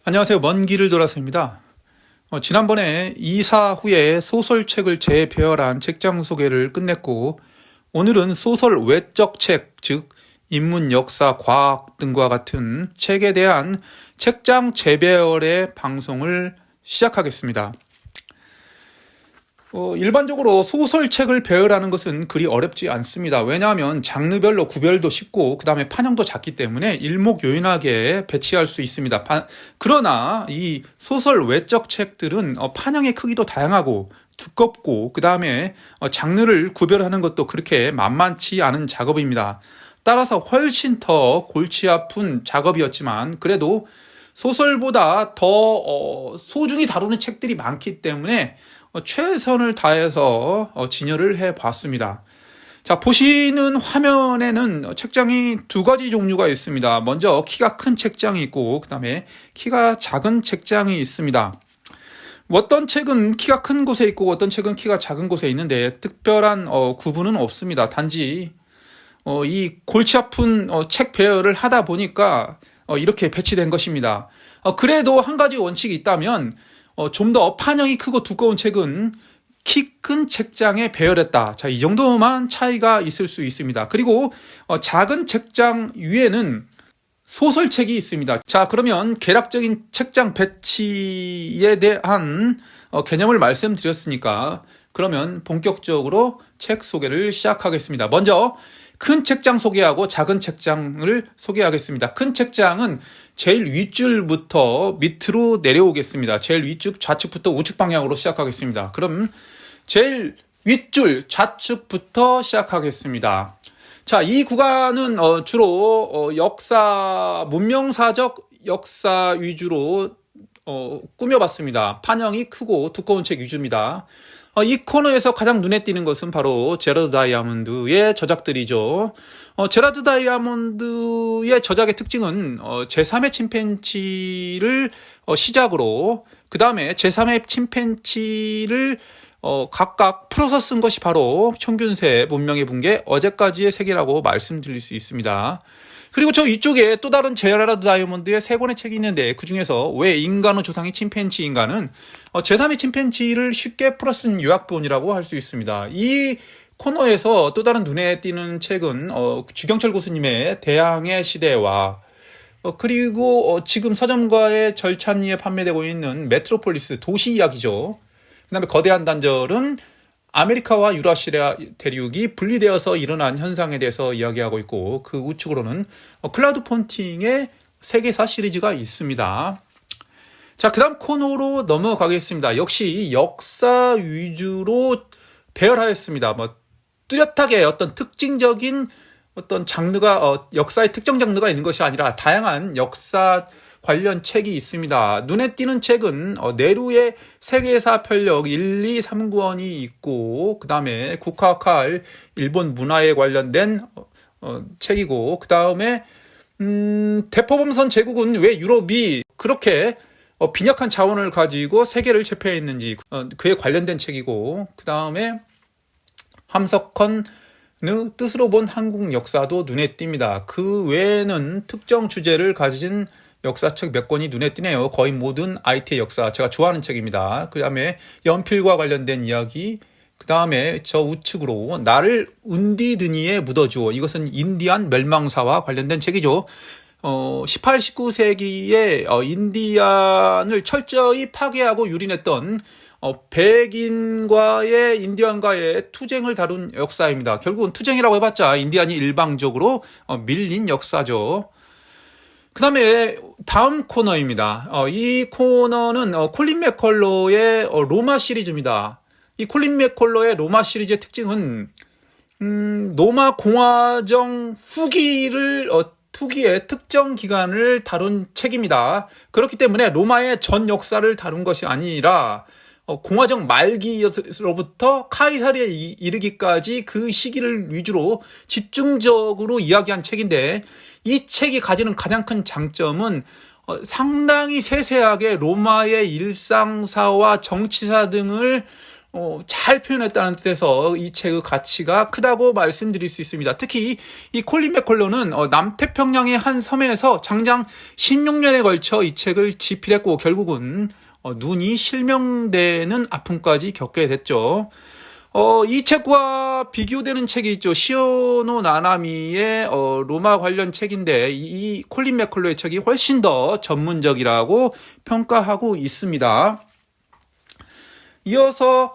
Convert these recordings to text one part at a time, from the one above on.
안녕하세요. 먼 길을 돌아서입니다. 지난번에 이사 후에 소설책을 재배열한 책장 소개를 끝냈고, 오늘은 소설 외적 책, 즉 인문, 역사, 과학 등과 같은 책에 대한 책장 재배열의 방송을 시작하겠습니다. 일반적으로 소설책을 배열하는 것은 그리 어렵지 않습니다. 왜냐하면 장르별로 구별도 쉽고 그 다음에 판형도 작기 때문에 일목요연하게 배치할 수 있습니다. 그러나 이 소설 외적 책들은 판형의 크기도 다양하고 두껍고 그 다음에 장르를 구별하는 것도 그렇게 만만치 않은 작업입니다. 따라서 훨씬 더 골치 아픈 작업이었지만 그래도 소설보다 더 소중히 다루는 책들이 많기 때문에 최선을 다해서 진열을 해봤습니다. 자, 보시는 화면에는 책장이 두 가지 종류가 있습니다. 먼저 키가 큰 책장이 있고 그 다음에 키가 작은 책장이 있습니다. 어떤 책은 키가 큰 곳에 있고 어떤 책은 키가 작은 곳에 있는데 특별한 구분은 없습니다. 단지 이 골치 아픈 책 배열을 하다 보니까 이렇게 배치된 것입니다. 그래도 한 가지 원칙이 있다면 좀 더 판형이 크고 두꺼운 책은 키 큰 책장에 배열했다. 자, 이 정도만 차이가 있을 수 있습니다. 그리고 작은 책장 위에는 소설책이 있습니다. 자, 그러면 개략적인 책장 배치에 대한 개념을 말씀드렸으니까 그러면 본격적으로 책 소개를 시작하겠습니다. 먼저 큰 책장 소개하고 작은 책장을 소개하겠습니다. 큰 책장은 제일 윗줄부터 밑으로 내려오겠습니다. 제일 윗줄 좌측부터 우측 방향으로 시작하겠습니다. 그럼 제일 윗줄 좌측부터 시작하겠습니다. 자, 이 구간은 주로 역사, 문명사적 역사 위주로 꾸며봤습니다. 판형이 크고 두꺼운 책 위주입니다. 이 코너에서 가장 눈에 띄는 것은 바로 제러드 다이아몬드의 저작들이죠. 제러드 다이아몬드의 저작의 특징은 제3의 침팬지를 시작으로 그 다음에 제3의 침팬지를 각각 풀어서 쓴 것이 바로 평균세, 문명의 붕괴, 어제까지의 세계라고 말씀드릴 수 있습니다. 그리고 저 이쪽에 또 다른 제러드 다이아몬드의 세 권의 책이 있는데 그 중에서 왜 인간의 조상이 침팬지인가는 제3의 침팬지를 쉽게 풀어 쓴 요약본이라고 할 수 있습니다. 이 코너에서 또 다른 눈에 띄는 책은 주경철 교수님의 대항해 시대와 그리고 지금 서점가의 절찬리에 판매되고 있는 메트로폴리스 도시 이야기죠. 그 다음에 거대한 단절은 아메리카와 유라시아 대륙이 분리되어서 일어난 현상에 대해서 이야기하고 있고 그 우측으로는 클라우드 폰팅의 세계사 시리즈가 있습니다. 자, 그 다음 코너로 넘어가겠습니다. 역시 역사 위주로 배열하였습니다. 뚜렷하게 어떤 특징적인 어떤 장르가 역사의 특정 장르가 있는 것이 아니라 다양한 역사 관련 책이 있습니다. 눈에 띄는 책은 네루의 세계사 편력 1, 2, 3권이 있고 그 다음에 국화칼 일본 문화에 관련된 책이고 그 다음에 대포범선 제국은 왜 유럽이 그렇게 빈약한 자원을 가지고 세계를 제패했는지 그에 관련된 책이고 그 다음에 함석헌의 뜻으로 본 한국 역사도 눈에 띕니다. 그 외에는 특정 주제를 가진 역사책 몇 권이 눈에 띄네요. 거의 모든 IT의 역사 제가 좋아하는 책입니다. 그 다음에 연필과 관련된 이야기 그 다음에 저 우측으로 나를 운디드니에 묻어주어 이것은 인디안 멸망사와 관련된 책이죠. 18, 19세기에 인디안을 철저히 파괴하고 유린했던 백인과의 인디안과의 투쟁을 다룬 역사입니다. 결국은 투쟁이라고 해봤자 인디안이 일방적으로 밀린 역사죠. 그 다음에 다음 코너입니다. 이 코너는 콜린 맥컬로의 로마 시리즈입니다. 이 콜린 맥컬로의 로마 시리즈의 특징은 로마 공화정 후기의 특정 기간을 다룬 책입니다. 그렇기 때문에 로마의 전 역사를 다룬 것이 아니라 공화정 말기로부터 카이사르에 이르기까지 그 시기를 위주로 집중적으로 이야기한 책인데 이 책이 가지는 가장 큰 장점은 상당히 세세하게 로마의 일상사와 정치사 등을 잘 표현했다는 뜻에서 이 책의 가치가 크다고 말씀드릴 수 있습니다. 특히 이 콜린 맥컬런은 남태평양의 한 섬에서 장장 16년에 걸쳐 이 책을 집필했고 결국은 눈이 실명되는 아픔까지 겪게 됐죠. 이 책과 비교되는 책이 있죠. 시오노 나나미의 로마 관련 책인데 이 콜린 맥컬런의 책이 훨씬 더 전문적이라고 평가하고 있습니다. 이어서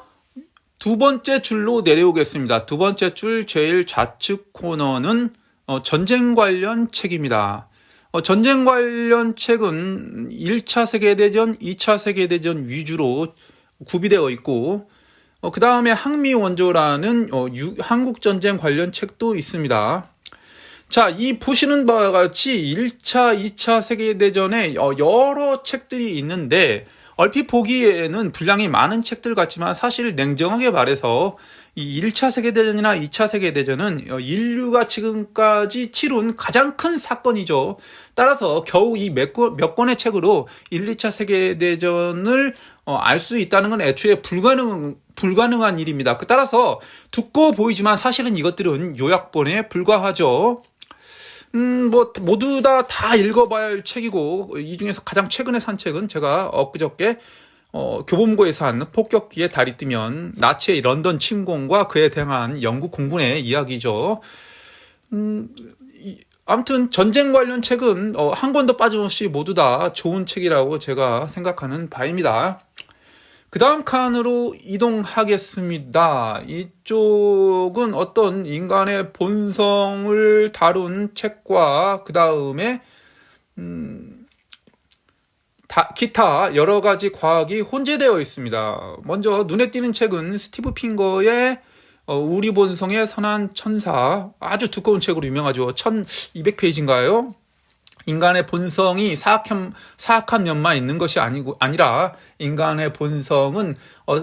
두 번째 줄로 내려오겠습니다. 두 번째 줄 제일 좌측 코너는 전쟁 관련 책입니다. 전쟁 관련 책은 1차 세계대전, 2차 세계대전 위주로 구비되어 있고 그 다음에 항미원조라는 한국전쟁 관련 책도 있습니다. 자, 이 보시는 바와 같이 1차, 2차 세계대전에 여러 책들이 있는데 얼핏 보기에는 분량이 많은 책들 같지만 사실 냉정하게 말해서 이 1차 세계대전이나 2차 세계대전은 인류가 지금까지 치룬 가장 큰 사건이죠. 따라서 겨우 이 몇 권의 책으로 1, 2차 세계대전을 알 수 있다는 건 애초에 불가능한 일입니다. 따라서 두꺼워 보이지만 사실은 이것들은 요약본에 불과하죠. 모두 다 읽어봐야 할 책이고, 이 중에서 가장 최근에 산 책은 제가 엊그저께, 교보문고에서 한 폭격기에 달이 뜨면 나치의 런던 침공과 그에 대한 영국 공군의 이야기죠. 아무튼 전쟁 관련 책은 한 권도 빠짐없이 모두 다 좋은 책이라고 제가 생각하는 바입니다. 그 다음 칸으로 이동하겠습니다. 이쪽은 어떤 인간의 본성을 다룬 책과 그 다음에 기타 여러 가지 과학이 혼재되어 있습니다. 먼저 눈에 띄는 책은 스티브 핑거의 우리 본성의 선한 천사, 아주 두꺼운 책으로 유명하죠. 1200페이지인가요? 인간의 본성이 사악한 면만 있는 것이 아니라 인간의 본성은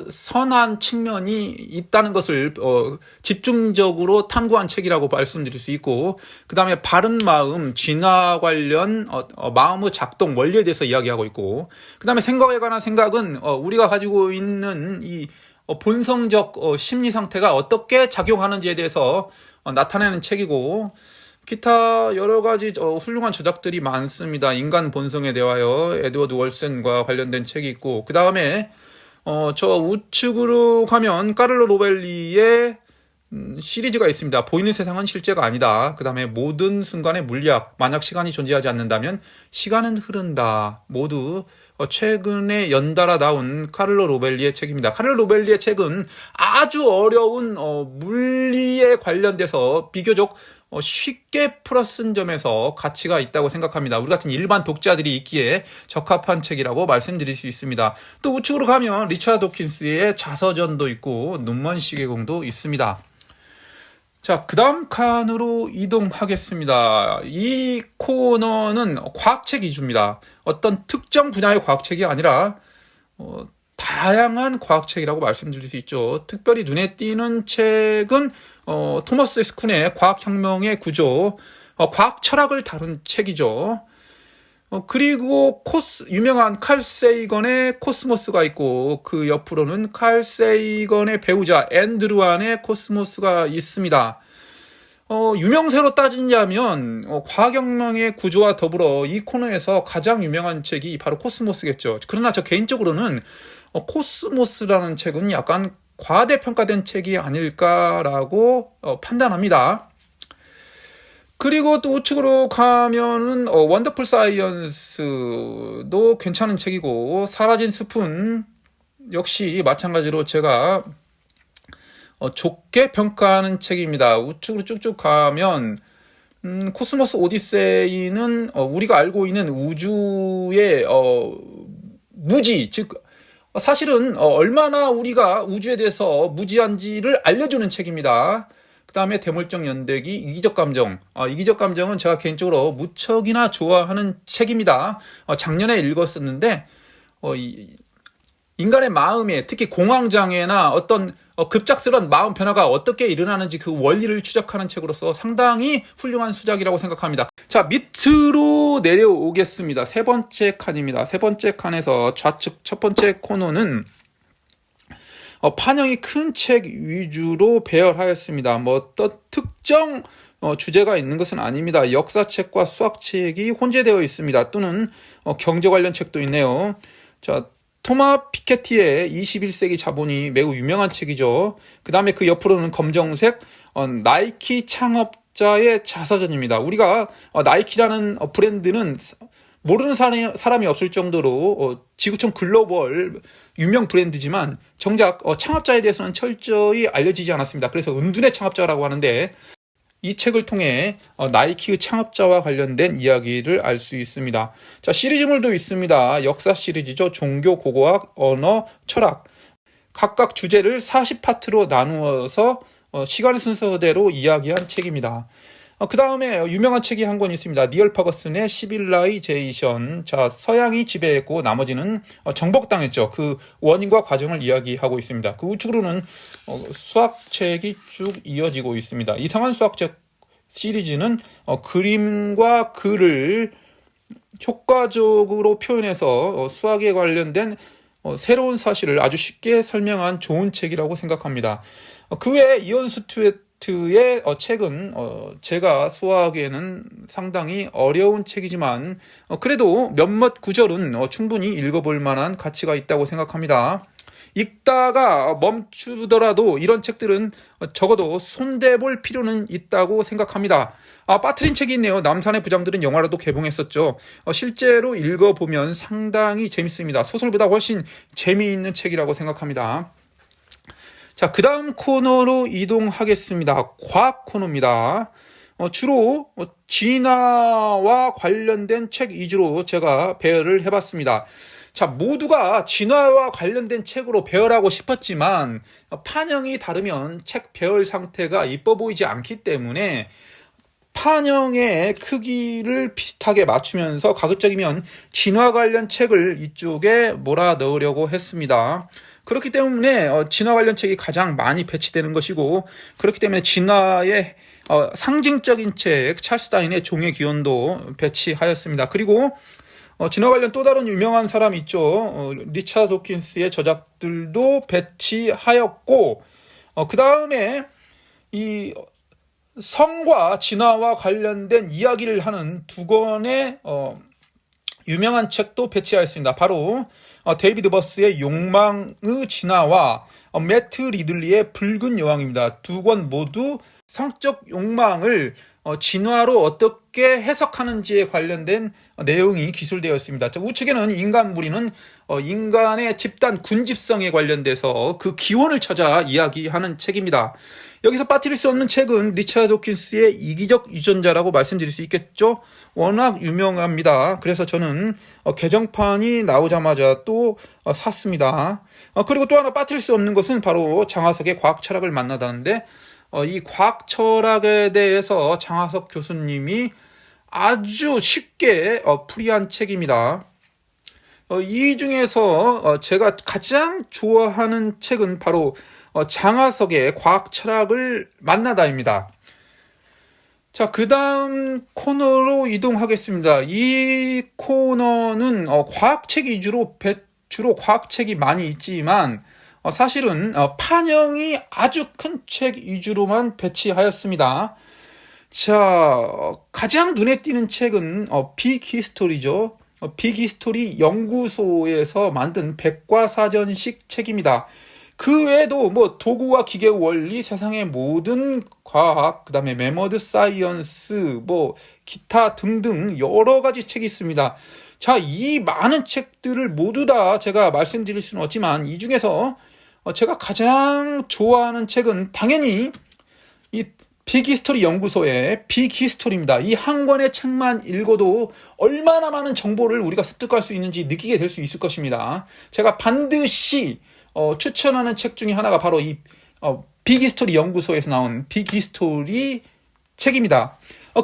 선한 측면이 있다는 것을 집중적으로 탐구한 책이라고 말씀드릴 수 있고, 그 다음에 바른 마음, 진화 관련 마음의 작동 원리에 대해서 이야기하고 있고, 그 다음에 생각에 관한 생각은 우리가 가지고 있는 이 본성적 심리 상태가 어떻게 작용하는지에 대해서 나타내는 책이고, 기타 여러 가지 훌륭한 저작들이 많습니다. 인간 본성에 대하여 에드워드 월센과 관련된 책이 있고, 그 다음에 저 우측으로 가면 카를로 로벨리의 시리즈가 있습니다. 보이는 세상은 실제가 아니다. 그 다음에 모든 순간의 물리학, 만약 시간이 존재하지 않는다면 시간은 흐른다. 모두 최근에 연달아 나온 카를로 로벨리의 책입니다. 카를로 로벨리의 책은 아주 어려운 물리에 관련돼서 비교적 쉽게 풀어쓴 점에서 가치가 있다고 생각합니다. 우리 같은 일반 독자들이 읽기에 적합한 책이라고 말씀드릴 수 있습니다. 또 우측으로 가면 리처드 도킨스의 자서전도 있고 눈먼 시계공도 있습니다. 자, 그 다음 칸으로 이동하겠습니다. 이 코너는 과학책 위주입니다. 어떤 특정 분야의 과학책이 아니라 다양한 과학책이라고 말씀드릴 수 있죠. 특별히 눈에 띄는 책은 토머스 스쿤의 과학혁명의 구조, 과학 철학을 다룬 책이죠. 그리고 유명한 칼 세이건의 코스모스가 있고, 그 옆으로는 칼 세이건의 배우자 앤드루안의 코스모스가 있습니다. 유명세로 따지자면 과학혁명의 구조와 더불어 이 코너에서 가장 유명한 책이 바로 코스모스겠죠. 그러나 저 개인적으로는 코스모스라는 책은 약간 과대평가된 책이 아닐까라고 판단합니다. 그리고 또 우측으로 가면은 원더풀 사이언스도 괜찮은 책이고, 사라진 스푼 역시 마찬가지로 제가 좋게 평가하는 책입니다. 우측으로 쭉쭉 가면 코스모스 오디세이는 우리가 알고 있는 우주의 무지, 즉 사실은 얼마나 우리가 우주에 대해서 무지한지를 알려주는 책입니다. 그 다음에 대물적 연대기, 이기적 감정. 이기적 감정은 제가 개인적으로 무척이나 좋아하는 책입니다. 작년에 읽었었는데 인간의 마음에, 특히 공황장애나 어떤 급작스러운 마음 변화가 어떻게 일어나는지 그 원리를 추적하는 책으로서 상당히 훌륭한 수작이라고 생각합니다. 자, 밑으로 내려오겠습니다. 세 번째 칸입니다. 세 번째 칸에서 좌측 첫 번째 코너는 판형이 큰 책 위주로 배열하였습니다. 뭐 어떤 특정 주제가 있는 것은 아닙니다. 역사책과 수학책이 혼재되어 있습니다. 또는 경제 관련 책도 있네요. 자, 토마 피케티의 21세기 자본이 매우 유명한 책이죠. 그 다음에 그 옆으로는 검정색 나이키 창업자의 자서전입니다. 우리가 나이키라는 브랜드는 모르는 사람이 없을 정도로 지구촌 글로벌 유명 브랜드지만 정작 창업자에 대해서는 철저히 알려지지 않았습니다. 그래서 은둔의 창업자라고 하는데 이 책을 통해 나이키의 창업자와 관련된 이야기를 알 수 있습니다. 자, 시리즈물도 있습니다. 역사 시리즈죠. 종교, 고고학, 언어, 철학. 각각 주제를 40파트로 나누어서 시간 순서대로 이야기한 책입니다. 그 다음에 유명한 책이 한 권 있습니다. 니얼 퍼거슨의 시빌라이제이션. 자, 서양이 지배했고 나머지는 정복당했죠. 그 원인과 과정을 이야기하고 있습니다. 그 우측으로는 수학책이 쭉 이어지고 있습니다. 이상한 수학책 시리즈는 그림과 글을 효과적으로 표현해서 수학에 관련된 새로운 사실을 아주 쉽게 설명한 좋은 책이라고 생각합니다. 그 외에 이언 스튜어트의 책은 제가 수학에는 상당히 어려운 책이지만 그래도 몇몇 구절은 충분히 읽어볼 만한 가치가 있다고 생각합니다. 읽다가 멈추더라도 이런 책들은 적어도 손대볼 필요는 있다고 생각합니다. 빠트린 책이 있네요. 남산의 부장들은 영화로도 개봉했었죠. 실제로 읽어보면 상당히 재밌습니다. 소설보다 훨씬 재미있는 책이라고 생각합니다. 자, 그 다음 코너로 이동하겠습니다. 과학 코너입니다. 주로 진화와 관련된 책 위주로 제가 배열을 해봤습니다. 자, 모두가 진화와 관련된 책으로 배열하고 싶었지만 판형이 다르면 책 배열 상태가 이뻐 보이지 않기 때문에 판형의 크기를 비슷하게 맞추면서 가급적이면 진화 관련 책을 이쪽에 몰아 넣으려고 했습니다. 그렇기 때문에 진화 관련 책이 가장 많이 배치되는 것이고, 그렇기 때문에 진화의 상징적인 책 찰스 다윈의 종의 기원도 배치하였습니다. 그리고 진화 관련 또 다른 유명한 사람 있죠. 리차드 도킨스의 저작들도 배치하였고, 그 다음에 이 성과 진화와 관련된 이야기를 하는 두 권의 유명한 책도 배치하였습니다. 바로 데이비드 버스의 욕망의 진화와 매트 리들리의 붉은 여왕입니다. 두 권 모두 성적 욕망을 진화로 어떻게 해석하는지에 관련된 내용이 기술되어 있습니다. 우측에는 인간 무리는 인간의 집단 군집성에 관련돼서 그 기원을 찾아 이야기하는 책입니다. 여기서 빠뜨릴 수 없는 책은 리차드 도킨스의 이기적 유전자라고 말씀드릴 수 있겠죠. 워낙 유명합니다. 그래서 저는 개정판이 나오자마자 또 샀습니다. 그리고 또 하나 빠뜨릴 수 없는 것은 바로 장하석의 과학 철학을 만나다는데, 이 과학 철학에 대해서 장하석 교수님이 아주 쉽게 풀이한 책입니다. 이 중에서 제가 가장 좋아하는 책은 바로 장하석의 과학 철학을 만나다입니다. 자, 그 다음 코너로 이동하겠습니다. 이 코너는 과학책 위주로 주로 과학책이 많이 있지만 사실은 판형이 아주 큰 책 위주로만 배치하였습니다. 자, 가장 눈에 띄는 책은 빅 히스토리죠. 빅 히스토리 연구소에서 만든 백과사전식 책입니다. 그 외에도 뭐 도구와 기계 원리, 세상의 모든 과학, 그 다음에 메머드 사이언스, 뭐 기타 등등 여러 가지 책이 있습니다. 자, 이 많은 책들을 모두 다 제가 말씀드릴 수는 없지만 이 중에서 제가 가장 좋아하는 책은 당연히 이 빅히스토리 연구소의 빅히스토리입니다. 이 한 권의 책만 읽어도 얼마나 많은 정보를 우리가 습득할 수 있는지 느끼게 될 수 있을 것입니다. 제가 반드시 추천하는 책 중에 하나가 바로 이 빅히스토리 연구소에서 나온 빅히스토리 책입니다.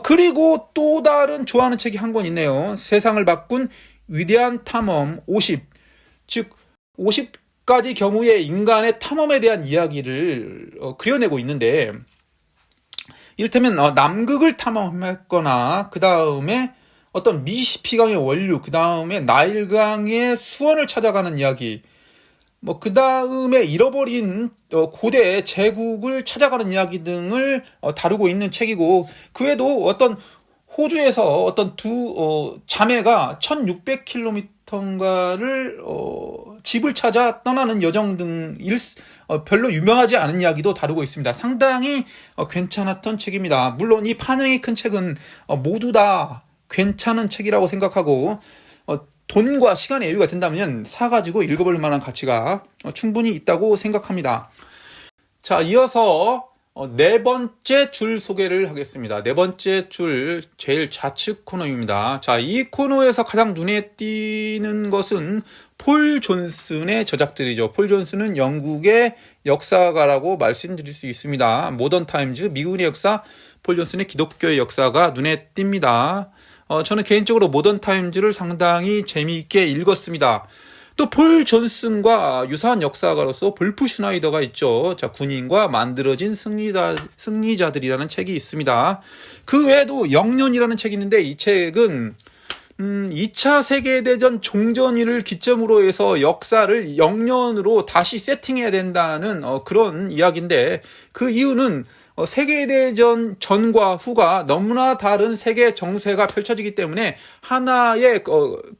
그리고 또 다른 좋아하는 책이 한 권 있네요. 세상을 바꾼 위대한 탐험 50. 즉 50가지 경우의 인간의 탐험에 대한 이야기를 그려내고 있는데, 이를테면 남극을 탐험했거나 그 다음에 어떤 미시시피강의 원류, 그 다음에 나일강의 수원을 찾아가는 이야기, 그 다음에 잃어버린 고대 제국을 찾아가는 이야기 등을 다루고 있는 책이고, 그 외에도 어떤 호주에서 어떤 두 자매가 1600km인가를 집을 찾아 떠나는 여정 등 별로 유명하지 않은 이야기도 다루고 있습니다. 상당히 괜찮았던 책입니다. 물론 이 판형이 큰 책은 모두 다 괜찮은 책이라고 생각하고, 돈과 시간의 여유가 된다면 사가지고 읽어볼 만한 가치가 충분히 있다고 생각합니다. 자, 이어서 네 번째 줄 소개를 하겠습니다. 네 번째 줄 제일 좌측 코너입니다. 자, 이 코너에서 가장 눈에 띄는 것은 폴 존슨의 저작들이죠. 폴 존슨은 영국의 역사가라고 말씀드릴 수 있습니다. 모던 타임즈, 미국의 역사, 폴 존슨의 기독교의 역사가 눈에 띕니다. 저는 개인적으로 모던 타임즈를 상당히 재미있게 읽었습니다. 또 폴 존슨과 유사한 역사가로서 볼프 슈나이더가 있죠. 자, 군인과 만들어진 승리자들이라는 책이 있습니다. 그 외에도 영년이라는 책이 있는데, 이 책은 2차 세계대전 종전일을 기점으로 해서 역사를 영년으로 다시 세팅해야 된다는 그런 이야기인데, 그 이유는 세계대전 전과 후가 너무나 다른 세계 정세가 펼쳐지기 때문에 하나의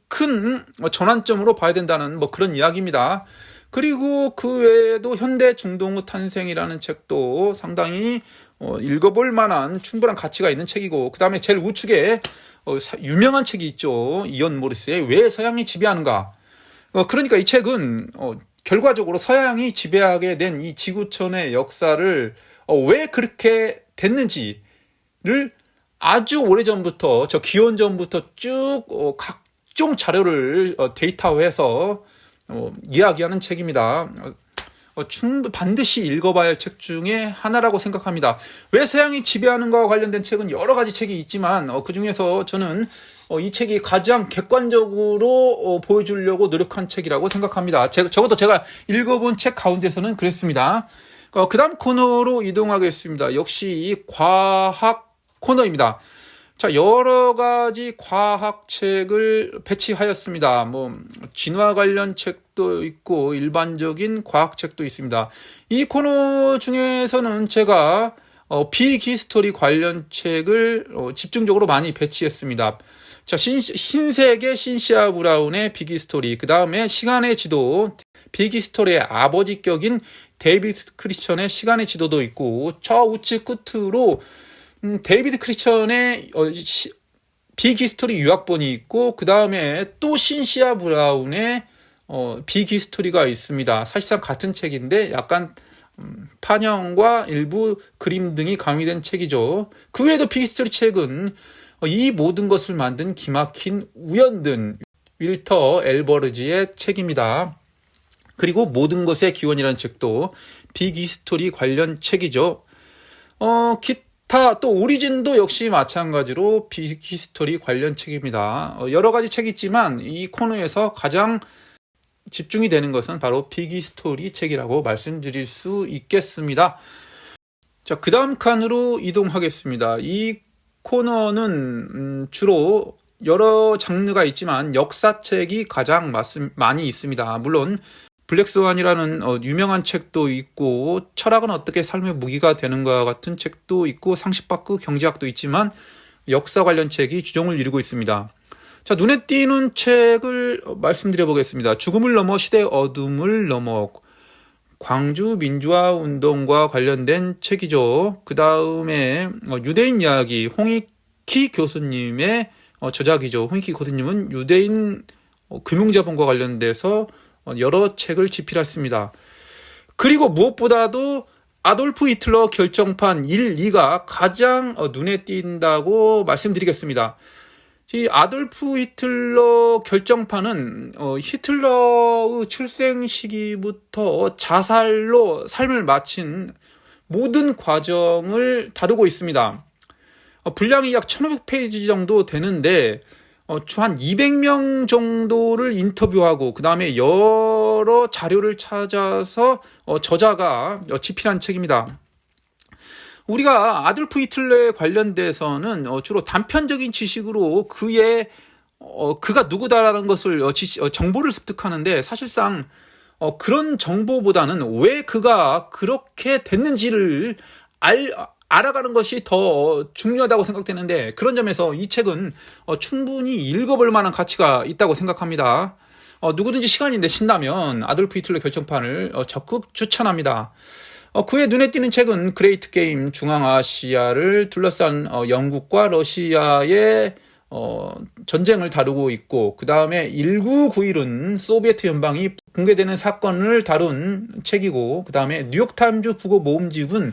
큰 전환점으로 봐야 된다는 그런 이야기입니다. 그리고 그 외에도 현대 중동의 탄생이라는 책도 상당히 읽어볼 만한 충분한 가치가 있는 책이고, 그 다음에 제일 우측에 유명한 책이 있죠. 이언 모리스의 왜 서양이 지배하는가. 그러니까 이 책은 결과적으로 서양이 지배하게 된 이 지구촌의 역사를 왜 그렇게 됐는지를 아주 오래전부터, 기원전부터 쭉 각종 자료를 데이터화해서 이야기하는 책입니다. 반드시 읽어봐야 할 책 중에 하나라고 생각합니다. 왜 서양이 지배하는 것과 관련된 책은 여러 가지 책이 있지만 그 중에서 저는 이 책이 가장 객관적으로 보여주려고 노력한 책이라고 생각합니다. 적어도 제가 읽어본 책 가운데서는 그랬습니다. 그 다음 코너로 이동하겠습니다. 역시 과학 코너입니다. 자, 여러 가지 과학책을 배치하였습니다. 진화 관련 책도 있고 일반적인 과학책도 있습니다. 이 코너 중에서는 제가 빅히스토리 관련 책을 집중적으로 많이 배치했습니다. 자, 흰색의 신시아 브라운의 빅히스토리, 그 다음에 시간의 지도, 빅히스토리의 아버지 격인 데이비드 크리스천의 시간의 지도도 있고, 저 우측 끝으로 데이비드 크리스천의 빅히스토리 유학본이 있고, 그 다음에 또 신시아 브라운의 빅히스토리가 있습니다. 사실상 같은 책인데 약간 판형과 일부 그림 등이 가미된 책이죠. 그 외에도 빅히스토리 책은 이 모든 것을 만든 기막힌 우연든 윌터 엘버르지의 책입니다. 그리고 모든 것의 기원이라는 책도 빅히스토리 관련 책이죠. 기타 또 오리진도 역시 마찬가지로 빅히스토리 관련 책입니다. 여러 가지 책이 있지만 이 코너에서 가장 집중이 되는 것은 바로 빅히스토리 책이라고 말씀드릴 수 있겠습니다. 자, 그 다음 칸으로 이동하겠습니다. 이 코너는 주로 여러 장르가 있지만 역사책이 가장 많이 있습니다. 물론 블랙스완이라는 유명한 책도 있고, 철학은 어떻게 삶의 무기가 되는가 같은 책도 있고, 상식 밖의 경제학도 있지만 역사 관련 책이 주종을 이루고 있습니다. 자, 눈에 띄는 책을 말씀드려 보겠습니다. 죽음을 넘어 시대의 어둠을 넘어, 광주 민주화 운동과 관련된 책이죠. 그 다음에 유대인 이야기, 홍익희 교수님의 저작이죠. 홍익희 교수님은 유대인 금융자본과 관련돼서 여러 책을 집필했습니다. 그리고 무엇보다도 아돌프 히틀러 결정판 1, 2가 가장 눈에 띈다고 말씀드리겠습니다. 이 아돌프 히틀러 결정판은 히틀러의 출생 시기부터 자살로 삶을 마친 모든 과정을 다루고 있습니다. 분량이 약 1500페이지 정도 되는데 한 200명 정도를 인터뷰하고 그 다음에 여러 자료를 찾아서 저자가 집필한 책입니다. 우리가 아돌프 히틀러에 관련돼서는 주로 단편적인 지식으로 그가 누구다라는 것을 정보를 습득하는데, 사실상 그런 정보보다는 왜 그가 그렇게 됐는지를 알아가는 것이 더 중요하다고 생각되는데, 그런 점에서 이 책은 충분히 읽어볼 만한 가치가 있다고 생각합니다. 누구든지 시간이 내신다면 아돌프 히틀러 결정판을 적극 추천합니다. 그의 눈에 띄는 책은 그레이트 게임, 중앙아시아를 둘러싼 영국과 러시아의 전쟁을 다루고 있고, 그 다음에 1991은 소비에트 연방이 붕괴되는 사건을 다룬 책이고, 그 다음에 뉴욕타임즈 부고 모음집은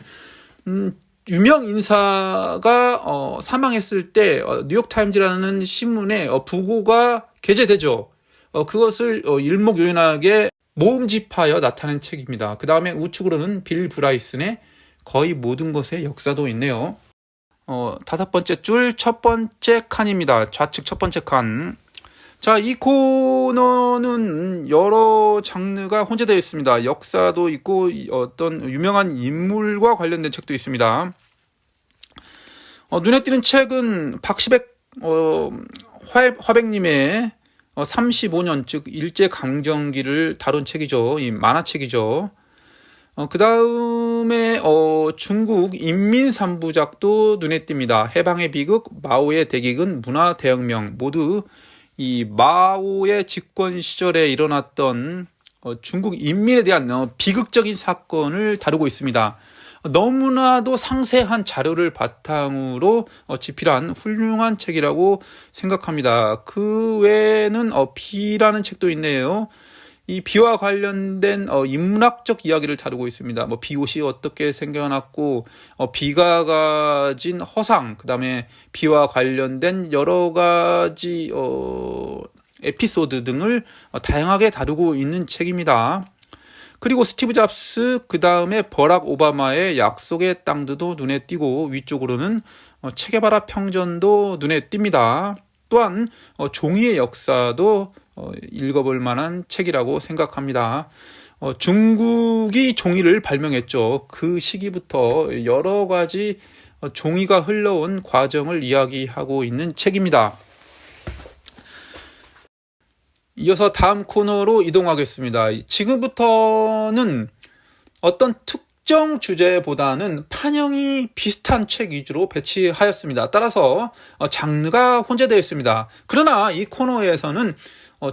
유명 인사가 사망했을 때 뉴욕타임즈라는 신문에 부고가 게재되죠. 그것을 일목요연하게 모음집하여 나타낸 책입니다. 그 다음에 우측으로는 빌 브라이슨의 거의 모든 것의 역사도 있네요. 5번째 줄 첫 번째 칸입니다. 좌측 첫 번째 칸. 자, 이 코너는 여러 장르가 혼재되어 있습니다. 역사도 있고 어떤 유명한 인물과 관련된 책도 있습니다. 눈에 띄는 책은 박시백 화백님의 35년, 즉 일제강점기를 다룬 책이죠. 이 만화책이죠. 그 다음에 중국 인민 3부작도 눈에 띕니다. 해방의 비극, 마오의 대기근, 문화대혁명, 모두 이 마오의 집권 시절에 일어났던 중국 인민에 대한 비극적인 사건을 다루고 있습니다. 너무나도 상세한 자료를 바탕으로 집필한 훌륭한 책이라고 생각합니다. 그 외에는 비라는 책도 있네요. 이 비와 관련된 인문학적 이야기를 다루고 있습니다. 비옷이 어떻게 생겨났고, 비가 가진 허상, 그 다음에 비와 관련된 여러 가지 에피소드 등을 다양하게 다루고 있는 책입니다. 그리고 스티브 잡스, 그 다음에 버락 오바마의 약속의 땅도 눈에 띄고, 위쪽으로는 체게바라 평전도 눈에 띕니다. 또한 종이의 역사도 읽어볼 만한 책이라고 생각합니다. 중국이 종이를 발명했죠. 그 시기부터 여러 가지 종이가 흘러온 과정을 이야기하고 있는 책입니다. 이어서 다음 코너로 이동하겠습니다. 지금부터는 어떤 특정 주제보다는 판형이 비슷한 책 위주로 배치하였습니다. 따라서 장르가 혼재되어 있습니다. 그러나 이 코너에서는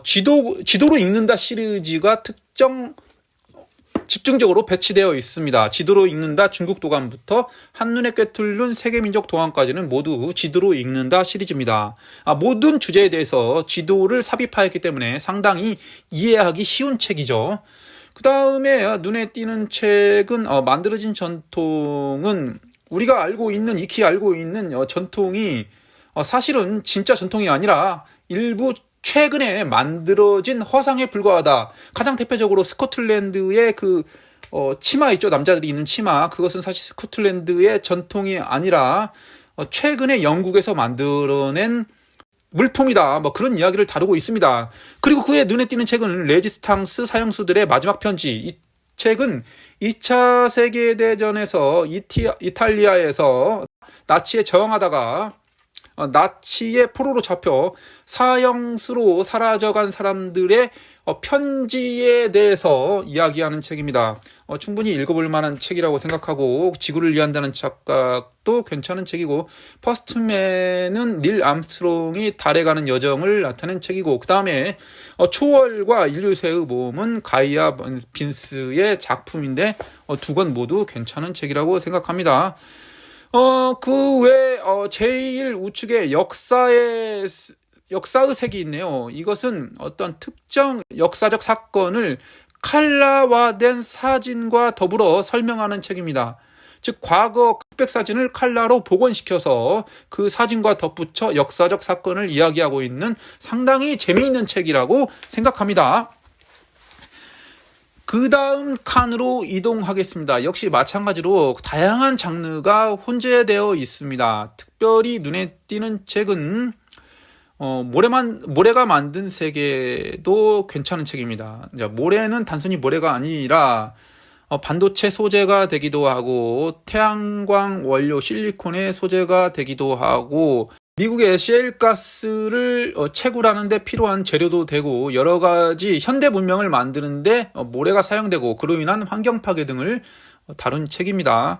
지도로 읽는다 시리즈가 집중적으로 배치되어 있습니다. 지도로 읽는다 중국 도감부터 한눈에 꿰뚫는 세계민족 도감까지는 모두 지도로 읽는다 시리즈입니다. 모든 주제에 대해서 지도를 삽입하였기 때문에 상당히 이해하기 쉬운 책이죠. 그 다음에 눈에 띄는 책은 만들어진 전통은 우리가 알고 있는, 익히 알고 있는 전통이 사실은 진짜 전통이 아니라 일부 최근에 만들어진 허상에 불과하다. 가장 대표적으로 스코틀랜드의 치마 있죠. 남자들이 입는 치마. 그것은 사실 스코틀랜드의 전통이 아니라 최근에 영국에서 만들어낸 물품이다. 그런 이야기를 다루고 있습니다. 그리고 그의 눈에 띄는 책은 레지스탕스 사형수들의 마지막 편지. 이 책은 2차 세계대전에서 이탈리아에서 나치에 저항하다가 나치의 포로로 잡혀 사형수로 사라져간 사람들의 편지에 대해서 이야기하는 책입니다. 충분히 읽어볼 만한 책이라고 생각하고, 지구를 이해한다는 착각도 괜찮은 책이고, 퍼스트맨은 닐 암스트롱이 달에 가는 여정을 나타낸 책이고, 그 다음에 초월과 인류새의 모험은 가이아 빈스의 작품인데 두 권 모두 괜찮은 책이라고 생각합니다. 그 외 제일 우측에 역사의 색이 있네요. 이것은 어떤 특정 역사적 사건을 칼라화된 사진과 더불어 설명하는 책입니다. 즉 과거 흑백 사진을 칼라로 복원시켜서 그 사진과 덧붙여 역사적 사건을 이야기하고 있는 상당히 재미있는 책이라고 생각합니다. 그 다음 칸으로 이동하겠습니다. 역시 마찬가지로 다양한 장르가 혼재되어 있습니다. 특별히 눈에 띄는 책은 모래가 만든 세계도 괜찮은 책입니다. 모래는 단순히 모래가 아니라 반도체 소재가 되기도 하고 태양광 원료 실리콘의 소재가 되기도 하고 미국의 셰일가스를 채굴하는 데 필요한 재료도 되고 여러 가지 현대 문명을 만드는데 모래가 사용되고 그로 인한 환경 파괴 등을 다룬 책입니다.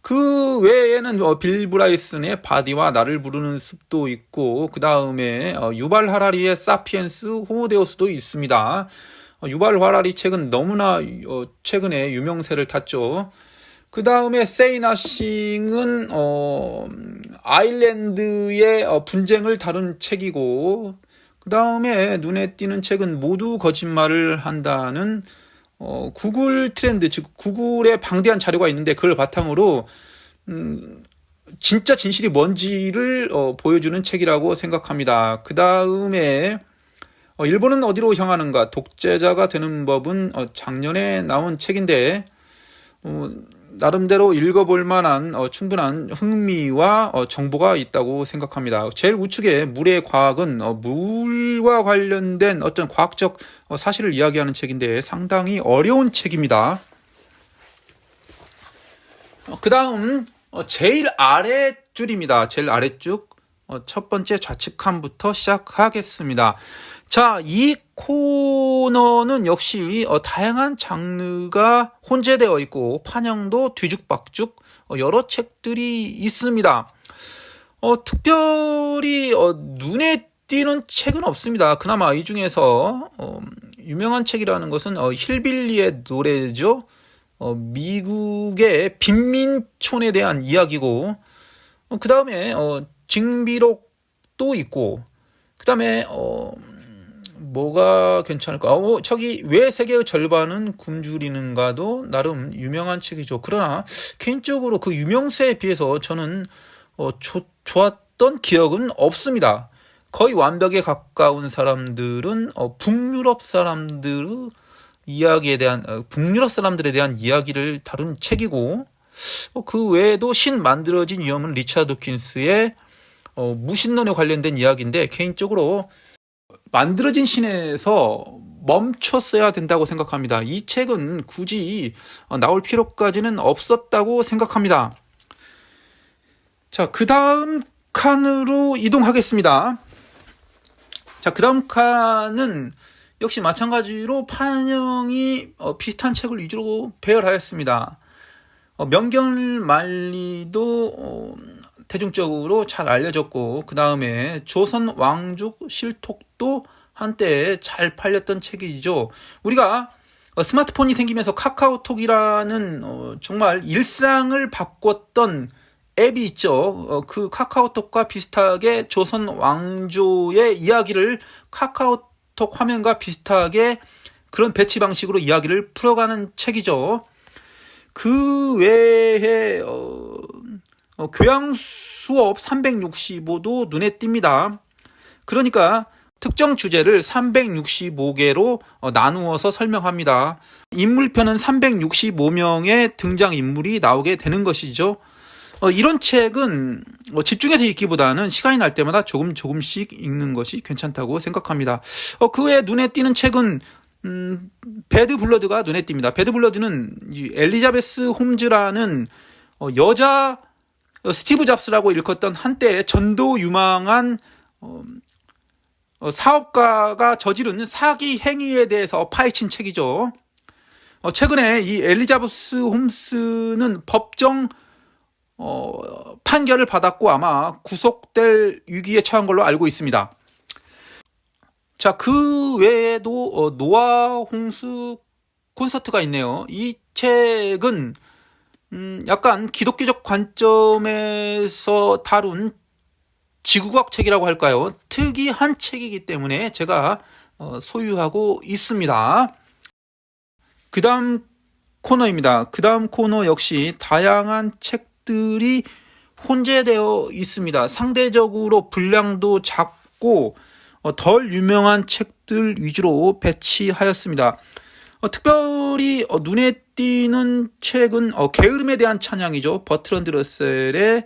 그 외에는 빌 브라이슨의 바디와 나를 부르는 숲도 있고 그 다음에 유발 하라리의 사피엔스 호모데우스도 있습니다. 유발 하라리 책은 너무나 최근에 유명세를 탔죠. 그 다음에 세이나싱은 아일랜드의 분쟁을 다룬 책이고 그 다음에 눈에 띄는 책은 모두 거짓말을 한다는 구글 트렌드, 즉 구글에 방대한 자료가 있는데 그걸 바탕으로 진짜 진실이 뭔지를 보여주는 책이라고 생각합니다. 그 다음에 일본은 어디로 향하는가, 독재자가 되는 법은 작년에 나온 책인데 나름대로 읽어볼 만한 충분한 흥미와 정보가 있다고 생각합니다. 제일 우측에 물의 과학은 물과 관련된 어떤 과학적 사실을 이야기하는 책인데 상당히 어려운 책입니다. 그 다음 제일 아래줄입니다. 제일 아래쪽 첫 번째 좌측칸부터 시작하겠습니다. 자, 이 코너는 역시 다양한 장르가 혼재되어 있고 판형도 뒤죽박죽 여러 책들이 있습니다. 특별히 눈에 띄는 책은 없습니다. 그나마 이 중에서 유명한 책이라는 것은 힐빌리의 노래죠. 미국의 빈민촌에 대한 이야기고 그 다음에 징비록도 있고 그 다음에 뭐가 괜찮을까? 저기 왜 세계의 절반은 굶주리는가도 나름 유명한 책이죠. 그러나 개인적으로 그 유명세에 비해서 저는 좋았던 기억은 없습니다. 거의 완벽에 가까운 사람들은 북유럽 사람들의 이야기에 대한 북유럽 사람들에 대한 이야기를 다룬 책이고 그 외에도 신 만들어진 위험은 리차드 도킨스의 무신론에 관련된 이야기인데 개인적으로 만들어진 신에서 멈췄어야 된다고 생각합니다. 이 책은 굳이 나올 필요까지는 없었다고 생각합니다. 자, 그 다음 칸으로 이동하겠습니다. 자, 그 다음 칸은 역시 마찬가지로 판형이 비슷한 책을 위주로 배열하였습니다. 명결만리도 대중적으로 잘 알려졌고 그 다음에 조선 왕족 실톡도 한때 잘 팔렸던 책이죠. 우리가 스마트폰이 생기면서 카카오톡이라는 정말 일상을 바꿨던 앱이 있죠. 그 카카오톡과 비슷하게 조선 왕조의 이야기를 카카오톡 화면과 비슷하게 그런 배치 방식으로 이야기를 풀어가는 책이죠. 그 외에 교양 수업 365도 눈에 띕니다. 그러니까 특정 주제를 365개로 나누어서 설명합니다. 인물편은 365명의 등장인물이 나오게 되는 것이죠. 이런 책은 집중해서 읽기보다는 시간이 날 때마다 조금씩 읽는 것이 괜찮다고 생각합니다. 그 외에 눈에 띄는 책은 배드 블러드가 눈에 띕니다. 배드 블러드는 엘리자베스 홈즈라는 여자 스티브 잡스라고 일컫던 한때 전도 유망한 사업가가 저지른 사기 행위에 대해서 파헤친 책이죠. 최근에 이 엘리자베스 홈스는 법정 판결을 받았고 아마 구속될 위기에 처한 걸로 알고 있습니다. 자, 그 외에도 노아 홍수 콘서트가 있네요. 이 책은 약간 기독교적 관점에서 다룬 지구과학 책이라고 할까요? 특이한 책이기 때문에 제가 소유하고 있습니다. 그 다음 코너입니다. 그 다음 코너 역시 다양한 책들이 혼재되어 있습니다. 상대적으로 분량도 작고 덜 유명한 책들 위주로 배치하였습니다. 특별히 눈에 띄는 책은 게으름에 대한 찬양이죠. 버트런드 러셀의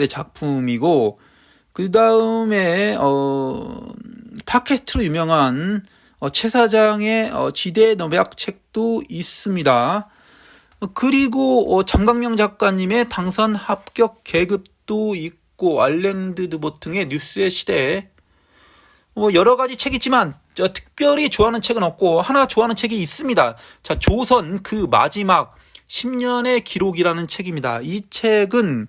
작품이고 그 다음에 팟캐스트로 유명한 최 사장의 지대 너벽 책도 있습니다. 그리고 장강명 작가님의 당선 합격 계급 책도 있고 알랭드 드봇 등의 뉴스의 시대에 여러 가지 책이 있지만 특별히 좋아하는 책은 없고 하나 좋아하는 책이 있습니다. 자, 조선 그 마지막 10년의 기록이라는 책입니다. 이 책은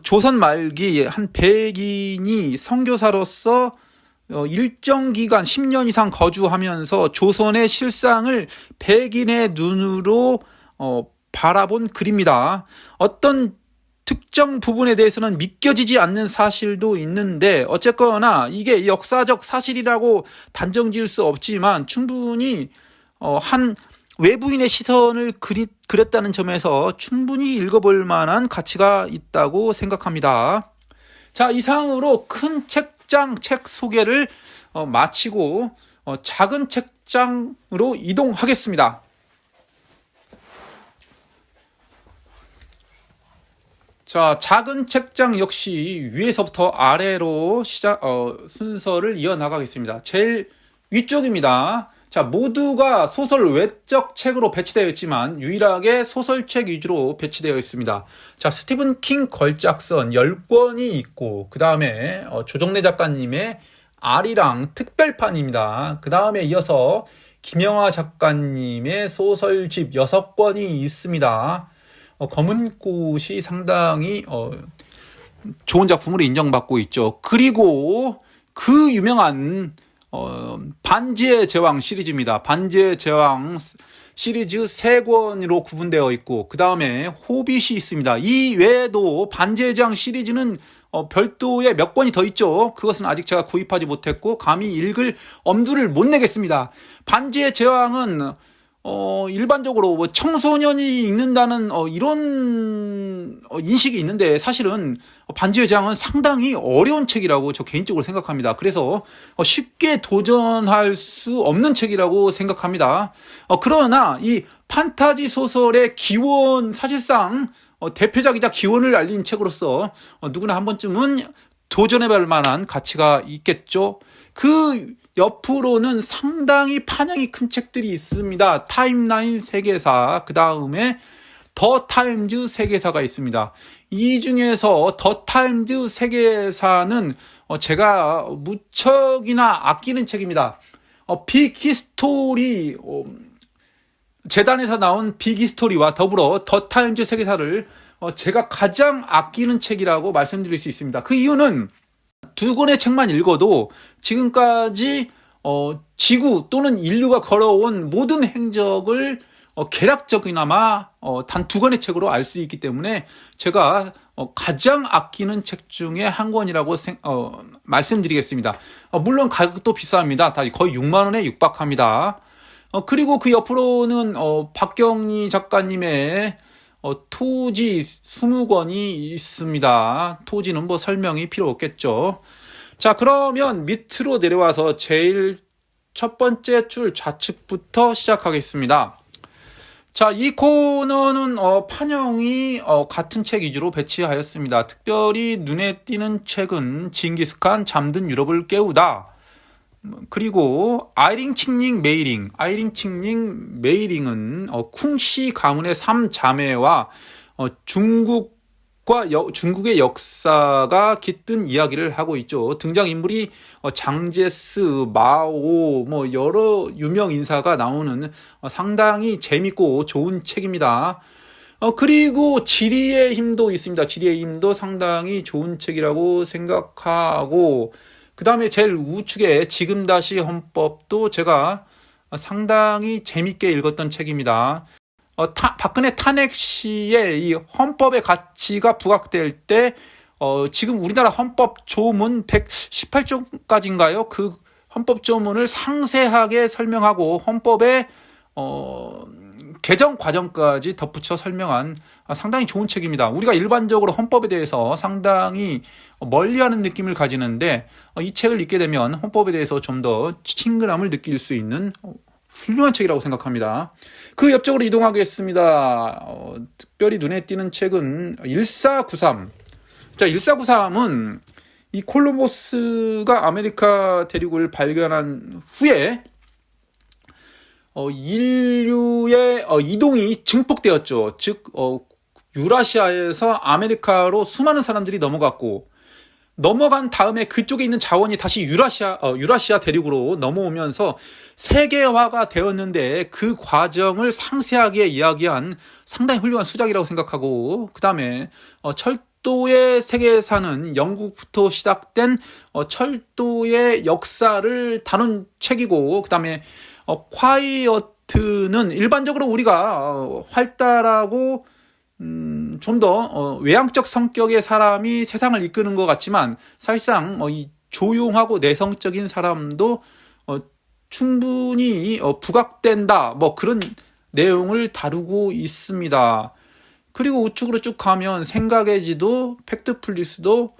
조선 말기 한 백인이 선교사로서 일정 기간 10년 이상 거주하면서 조선의 실상을 백인의 눈으로 바라본 글입니다. 어떤 특정 부분에 대해서는 믿겨지지 않는 사실도 있는데 어쨌거나 이게 역사적 사실이라고 단정 지을 수 없지만 충분히 한 외부인의 시선을 그렸다는 점에서 충분히 읽어볼 만한 가치가 있다고 생각합니다. 자, 이상으로 큰 책장 책 소개를 마치고 작은 책장으로 이동하겠습니다. 자, 작은 책장 역시 위에서부터 아래로 순서를 이어나가겠습니다. 제일 위쪽입니다. 자, 모두가 소설 외적 책으로 배치되어 있지만 유일하게 소설책 위주로 배치되어 있습니다. 자, 스티븐 킹 걸작선 10권이 있고 그 다음에 조정래 작가님의 아리랑 특별판입니다. 그 다음에 이어서 김영하 작가님의 소설집 6권이 있습니다. 검은꽃이 상당히 좋은 작품으로 인정받고 있죠. 그리고 그 유명한 반지의 제왕 시리즈입니다. 반지의 제왕 시리즈 3권으로 구분되어 있고 그 다음에 호빗이 있습니다. 이 외에도 반지의 제왕 시리즈는 별도의 몇 권이 더 있죠. 그것은 아직 제가 구입하지 못했고 감히 읽을 엄두를 못 내겠습니다. 반지의 제왕은 일반적으로 청소년이 읽는다는 이런 인식이 있는데 사실은 반지의 제왕은 상당히 어려운 책이라고 저 개인적으로 생각합니다. 그래서 쉽게 도전할 수 없는 책이라고 생각합니다. 그러나 이 판타지 소설의 기원, 사실상 대표작이자 기원을 알린 책으로서 누구나 한 번쯤은 도전해볼 만한 가치가 있겠죠. 그 옆으로는 상당히 판형이 큰 책들이 있습니다. 타임라인 세계사, 그 다음에 더 타임즈 세계사가 있습니다. 이 중에서 더 타임즈 세계사는 제가 무척이나 아끼는 책입니다. 빅히스토리, 재단에서 나온 빅히스토리와 더불어 더 타임즈 세계사를 제가 가장 아끼는 책이라고 말씀드릴 수 있습니다. 그 이유는 2권의 책만 읽어도 지금까지 지구 또는 인류가 걸어온 모든 행적을 개략적이나마 단 2권의 책으로 알 수 있기 때문에 제가 가장 아끼는 책 중에 한 권이라고 말씀드리겠습니다. 물론 가격도 비쌉니다. 다 거의 6만 원에 육박합니다. 그리고 그 옆으로는 박경리 작가님의 토지 20권이 있습니다. 토지는 설명이 필요 없겠죠. 자, 그러면 밑으로 내려와서 제일 첫 번째 줄 좌측부터 시작하겠습니다. 자, 이 코너는 판형이 같은 책 위주로 배치하였습니다. 특별히 눈에 띄는 책은 징기스칸 잠든 유럽을 깨우다. 그리고 아이린 칭링 메이링은 쿵시 가문의 3자매와 중국의 역사가 깃든 이야기를 하고 있죠. 등장인물이 장제스, 마오, 여러 유명 인사가 나오는 상당히 재밌고 좋은 책입니다. 그리고 지리의 힘도 있습니다. 지리의 힘도 상당히 좋은 책이라고 생각하고, 그 다음에 제일 우측에 지금 다시 헌법도 제가 상당히 재밌게 읽었던 책입니다. 박근혜 탄핵 시에 이 헌법의 가치가 부각될 때 지금 우리나라 헌법 조문 118조까지인가요? 그 헌법 조문을 상세하게 설명하고 헌법의 개정 과정까지 덧붙여 설명한 상당히 좋은 책입니다. 우리가 일반적으로 헌법에 대해서 상당히 멀리하는 느낌을 가지는데 이 책을 읽게 되면 헌법에 대해서 좀 더 친근함을 느낄 수 있는 훌륭한 책이라고 생각합니다. 그 옆쪽으로 이동하겠습니다. 특별히 눈에 띄는 책은 1493. 자, 1493은 이 콜럼버스가 아메리카 대륙을 발견한 후에 인류의 이동이 증폭되었죠. 즉 유라시아에서 아메리카로 수많은 사람들이 넘어간 다음에 그쪽에 있는 자원이 다시 유라시아 대륙으로 넘어오면서 세계화가 되었는데 그 과정을 상세하게 이야기한 상당히 훌륭한 수작이라고 생각하고, 그 다음에 철도의 세계사는 영국부터 시작된 철도의 역사를 다룬 책이고, 그 다음에 콰이어트는 일반적으로 우리가 활달하고 좀 더 외향적 성격의 사람이 세상을 이끄는 것 같지만, 사실상 이 조용하고 내성적인 사람도 충분히 부각된다, 뭐 그런 내용을 다루고 있습니다. 그리고 우측으로 쭉 가면 생각의 지도, 팩트플리스도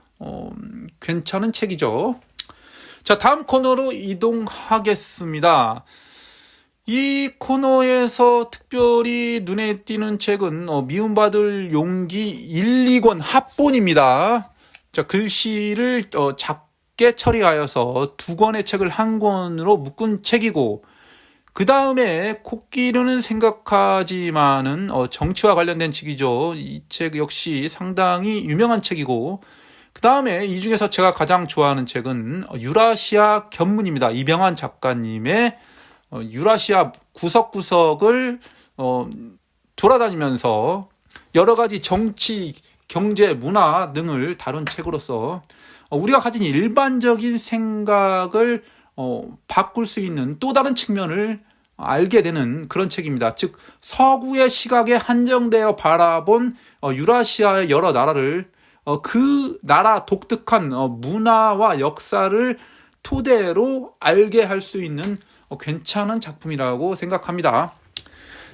괜찮은 책이죠. 자, 다음 코너로 이동하겠습니다. 이 코너에서 특별히 눈에 띄는 책은 미움받을 용기 1, 2권 합본입니다. 자, 글씨를 작게 처리하여서 2권의 책을 한 권으로 묶은 책이고, 그 다음에 코끼리는 생각하지만은 정치와 관련된 책이죠. 이 책 역시 상당히 유명한 책이고, 그 다음에 이 중에서 제가 가장 좋아하는 책은 유라시아 견문입니다. 이병환 작가님의 유라시아 구석구석을 돌아다니면서 여러 가지 정치, 경제, 문화 등을 다룬 책으로서 우리가 가진 일반적인 생각을 바꿀 수 있는 또 다른 측면을 알게 되는 그런 책입니다. 즉, 서구의 시각에 한정되어 바라본 유라시아의 여러 나라를 그 나라 독특한 문화와 역사를 토대로 알게 할 수 있는 괜찮은 작품이라고 생각합니다.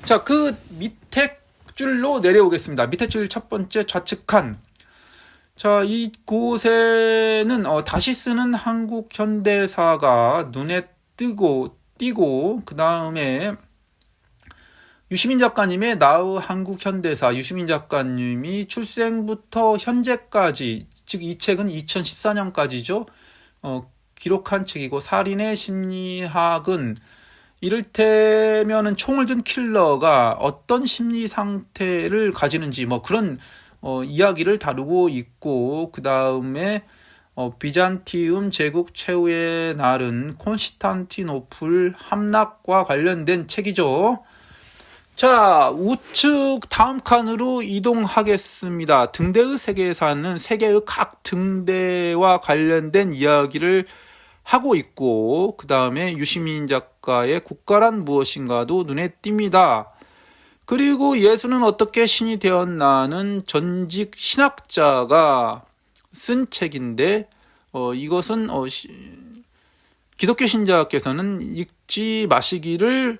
자, 그 밑에 줄로 내려오겠습니다. 밑에 줄 첫 번째 좌측 칸. 자, 이곳에는 다시 쓰는 한국 현대사가 눈에 띄고 그 다음에 유시민 작가님의 나의 한국 현대사, 유시민 작가님이 출생부터 현재까지, 즉 이 책은 2014년까지죠. 기록한 책이고, 살인의 심리학은 이를테면은 총을 든 킬러가 어떤 심리 상태를 가지는지 뭐 그런 이야기를 다루고 있고, 그 다음에 비잔티움 제국 최후의 날은 콘스탄티노플 함락과 관련된 책이죠. 자, 우측 다음 칸으로 이동하겠습니다. 등대의 세계사는 세계의 각 등대와 관련된 이야기를 하고 있고, 그 다음에 유시민 작가의 국가란 무엇인가도 눈에 띕니다. 그리고 예수는 어떻게 신이 되었나는 전직 신학자가 쓴 책인데, 이것은 기독교 신자께서는 읽지 마시기를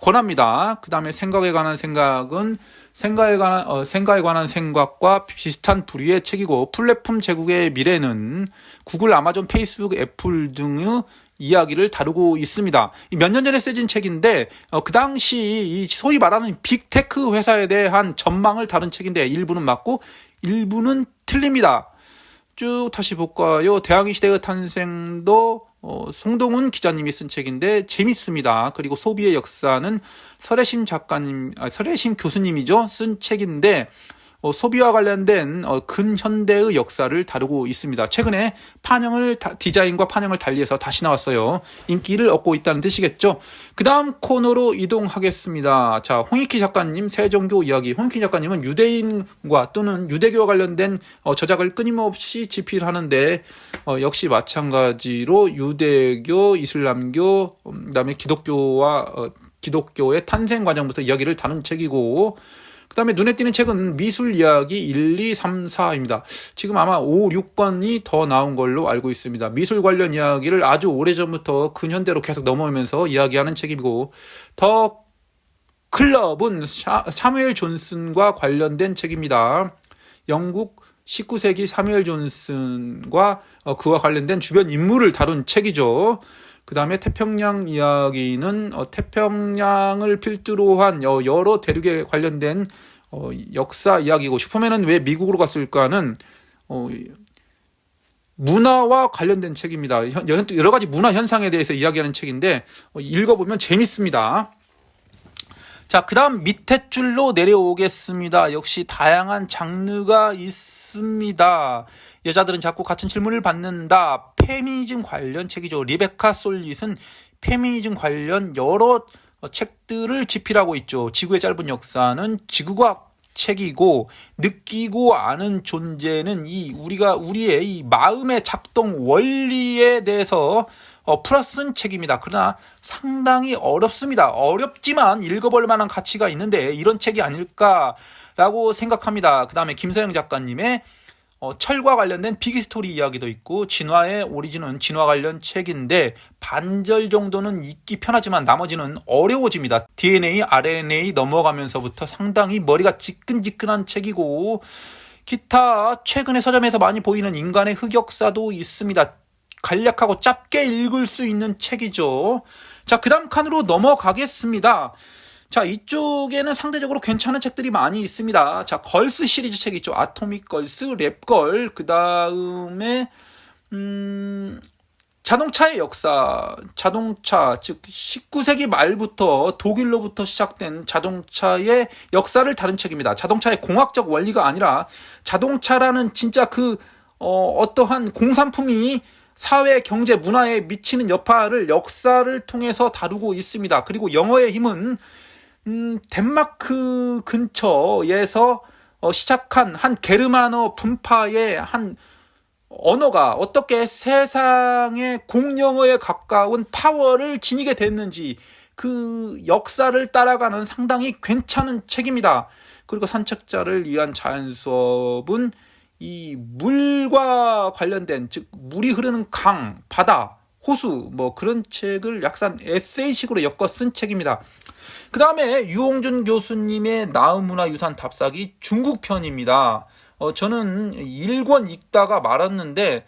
권합니다. 그 다음에 생각에 관한 생각은 생각에 관한 생각과 비슷한 부류의 책이고, 플랫폼 제국의 미래는 구글, 아마존, 페이스북, 애플 등의 이야기를 다루고 있습니다. 몇 년 전에 쓰진 책인데 그 당시 이 소위 말하는 빅테크 회사에 대한 전망을 다룬 책인데 일부는 맞고 일부는 틀립니다. 쭉 다시 볼까요? 대항해 시대의 탄생도 송동훈 기자님이 쓴 책인데 재밌습니다. 그리고 소비의 역사는 설혜심 교수님이죠. 쓴 책인데 소비와 관련된 근현대의 역사를 다루고 있습니다. 최근에 디자인과 판형을 달리해서 다시 나왔어요. 인기를 얻고 있다는 뜻이겠죠. 그 다음 코너로 이동하겠습니다. 자, 홍익희 작가님 세종교 이야기. 홍익희 작가님은 유대인과 또는 유대교와 관련된 저작을 끊임없이 집필하는데 역시 마찬가지로 유대교, 이슬람교, 그다음에 기독교의 탄생 과정부터 이야기를 다룬 책이고, 그 다음에 눈에 띄는 책은 미술 이야기 1, 2, 3, 4입니다. 지금 아마 5, 6권이 더 나온 걸로 알고 있습니다. 미술 관련 이야기를 아주 오래전부터 근현대로 계속 넘어오면서 이야기하는 책이고, 더 클럽은 사무엘 존슨과 관련된 책입니다. 영국 19세기 사무엘 존슨과 그와 관련된 주변 인물을 다룬 책이죠. 그 다음에 태평양 이야기는 태평양을 필두로 한 여러 대륙에 관련된 역사 이야기고, 슈퍼맨은 왜 미국으로 갔을까는 문화와 관련된 책입니다. 여러 가지 문화 현상에 대해서 이야기하는 책인데 읽어보면 재밌습니다. 자, 그 다음 밑에 줄로 내려오겠습니다. 역시 다양한 장르가 있습니다. 여자들은 자꾸 같은 질문을 받는다. 페미니즘 관련 책이죠. 리베카 솔릿은 페미니즘 관련 여러 책들을 집필하고 있죠. 지구의 짧은 역사는 지구과학 책이고, 느끼고 아는 존재는 우리의 이 마음의 작동 원리에 대해서 풀어쓴 책입니다. 그러나 상당히 어렵습니다. 어렵지만 읽어볼 만한 가치가 있는데 이런 책이 아닐까라고 생각합니다. 그 다음에 김서영 작가님의 철과 관련된 빅스토리 이야기도 있고, 진화의 오리진은 진화 관련 책인데 반절 정도는 읽기 편하지만 나머지는 어려워집니다. DNA, RNA 넘어가면서부터 상당히 머리가 지끈지끈한 책이고, 기타 최근에 서점에서 많이 보이는 인간의 흑역사도 있습니다. 간략하고 짧게 읽을 수 있는 책이죠. 자, 그 다음 칸으로 넘어가겠습니다. 자, 이쪽에는 상대적으로 괜찮은 책들이 많이 있습니다. 자, 걸스 시리즈 책 있죠. 아토믹 걸스, 랩걸, 그 다음에 자동차의 역사, 자동차, 즉 19세기 말부터 독일로부터 시작된 자동차의 역사를 다룬 책입니다. 자동차의 공학적 원리가 아니라 자동차라는 진짜 어떠한 공산품이 사회, 경제, 문화에 미치는 여파를 역사를 통해서 다루고 있습니다. 그리고 영어의 힘은 덴마크 근처에서 시작한 한 게르만어 분파의 한 언어가 어떻게 세상의 공용어에 가까운 파워를 지니게 됐는지 그 역사를 따라가는 상당히 괜찮은 책입니다. 그리고 산책자를 위한 자연 수업은 이 물과 관련된, 즉 물이 흐르는 강, 바다, 호수 그런 책을 약간 에세이식으로 엮어 쓴 책입니다. 그 다음에 유홍준 교수님의 나우문화유산 답사기 중국 편입니다. 저는 1권 읽다가 말았는데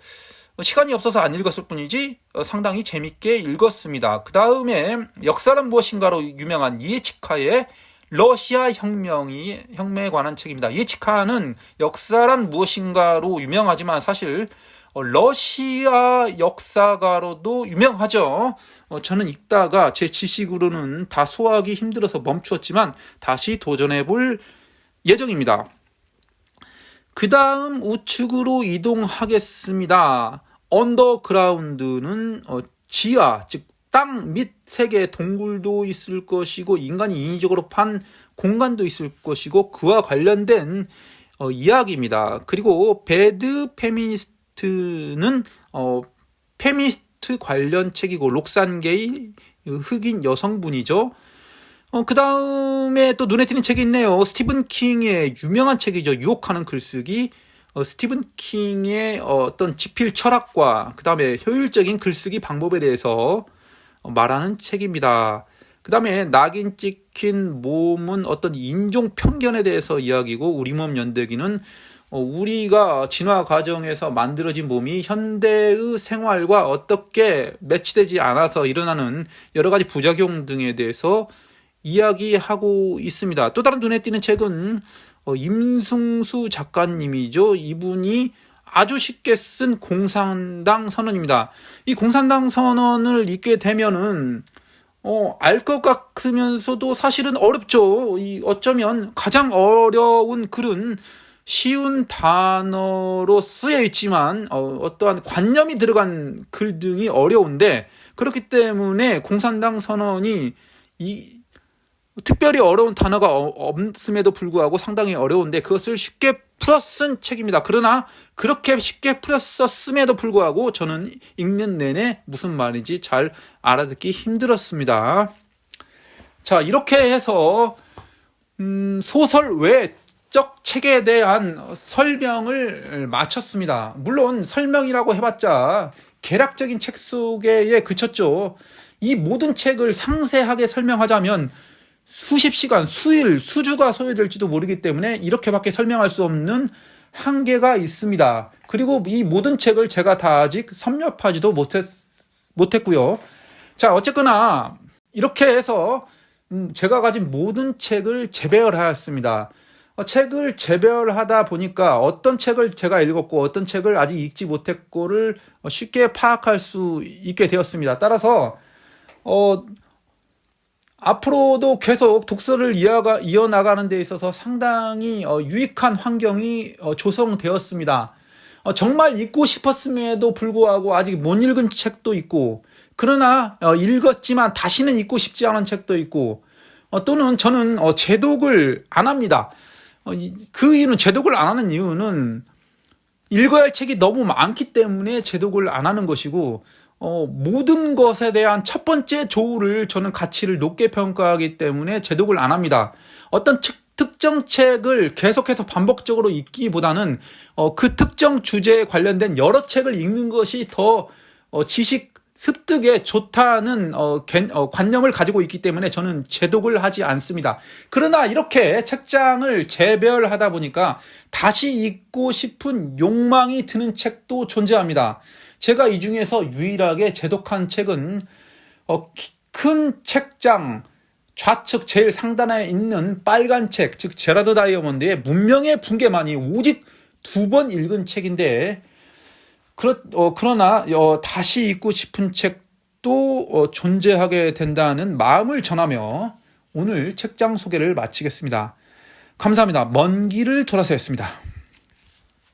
시간이 없어서 안 읽었을 뿐이지 상당히 재밌게 읽었습니다. 그 다음에 역사란 무엇인가로 유명한 이에치카의 러시아 혁명에 관한 책입니다. 이에치카는 역사란 무엇인가로 유명하지만 사실 러시아 역사가로도 유명하죠. 저는 읽다가 제 지식으로는 다 소화하기 힘들어서 멈추었지만 다시 도전해볼 예정입니다. 그 다음 우측으로 이동하겠습니다. 언더그라운드는 지하, 즉 땅 밑 세계의 동굴도 있을 것이고 인간이 인위적으로 판 공간도 있을 것이고 그와 관련된 이야기입니다. 그리고 배드 페미니스트는 페미니스트 관련 책이고 록산게이 흑인 여성분이죠. 그 다음에 또 눈에 띄는 책이 있네요. 스티븐 킹의 유명한 책이죠. 유혹하는 글쓰기. 스티븐 킹의 어떤 집필 철학과 그 다음에 효율적인 글쓰기 방법에 대해서 말하는 책입니다. 그 다음에 낙인 찍힌 몸은 어떤 인종 편견에 대해서 이야기고, 우리 몸 연대기는 우리가 진화 과정에서 만들어진 몸이 현대의 생활과 어떻게 매치되지 않아서 일어나는 여러 가지 부작용 등에 대해서 이야기하고 있습니다. 또 다른 눈에 띄는 책은 임승수 작가님이죠. 이분이 아주 쉽게 쓴 공산당 선언입니다. 이 공산당 선언을 읽게 되면은 알 것 같으면서도 사실은 어렵죠. 어쩌면 가장 어려운 글은 쉬운 단어로 쓰여 있지만 어떠한 관념이 들어간 글 등이 어려운데, 그렇기 때문에 공산당 선언이 특별히 어려운 단어가 없음에도 불구하고 상당히 어려운데 그것을 쉽게 풀어 쓴 책입니다. 그러나 그렇게 쉽게 풀어 썼음에도 불구하고 저는 읽는 내내 무슨 말인지 잘 알아듣기 힘들었습니다. 자, 이렇게 해서 소설 외적 책에 대한 설명을 마쳤습니다. 물론 설명이라고 해봤자 개략적인 책 소개에 그쳤죠. 이 모든 책을 상세하게 설명하자면 수십 시간, 수일, 수주가 소요될지도 모르기 때문에 이렇게밖에 설명할 수 없는 한계가 있습니다. 그리고 이 모든 책을 제가 다 아직 섭렵하지도 못했고요. 자, 어쨌거나 이렇게 해서 제가 가진 모든 책을 재배열하였습니다. 책을 재배열하다 보니까 어떤 책을 제가 읽었고 어떤 책을 아직 읽지 못했고를 쉽게 파악할 수 있게 되었습니다. 따라서 앞으로도 계속 독서를 이어나가는 데 있어서 상당히 유익한 환경이 조성되었습니다. 정말 읽고 싶었음에도 불구하고 아직 못 읽은 책도 있고, 그러나 읽었지만 다시는 읽고 싶지 않은 책도 있고, 또는 저는 재독을 안 합니다. 그 이유는, 재독을 안 하는 이유는 읽어야 할 책이 너무 많기 때문에 재독을 안 하는 것이고, 모든 것에 대한 첫 번째 조우를 저는 가치를 높게 평가하기 때문에 재독을 안 합니다. 어떤 특정 책을 계속해서 반복적으로 읽기보다는 그 특정 주제에 관련된 여러 책을 읽는 것이 더 지식 습득에 좋다는 관념을 가지고 있기 때문에 저는 재독을 하지 않습니다. 그러나 이렇게 책장을 재배열하다 보니까 다시 읽고 싶은 욕망이 드는 책도 존재합니다. 제가 이 중에서 유일하게 재독한 책은 큰 책장 좌측 제일 상단에 있는 빨간 책, 즉 제라드 다이아몬드의 문명의 붕괴만이 오직 2번 읽은 책인데, 그러나 다시 읽고 싶은 책도 존재하게 된다는 마음을 전하며 오늘 책장 소개를 마치겠습니다. 감사합니다. 먼 길을 돌아서였습니다.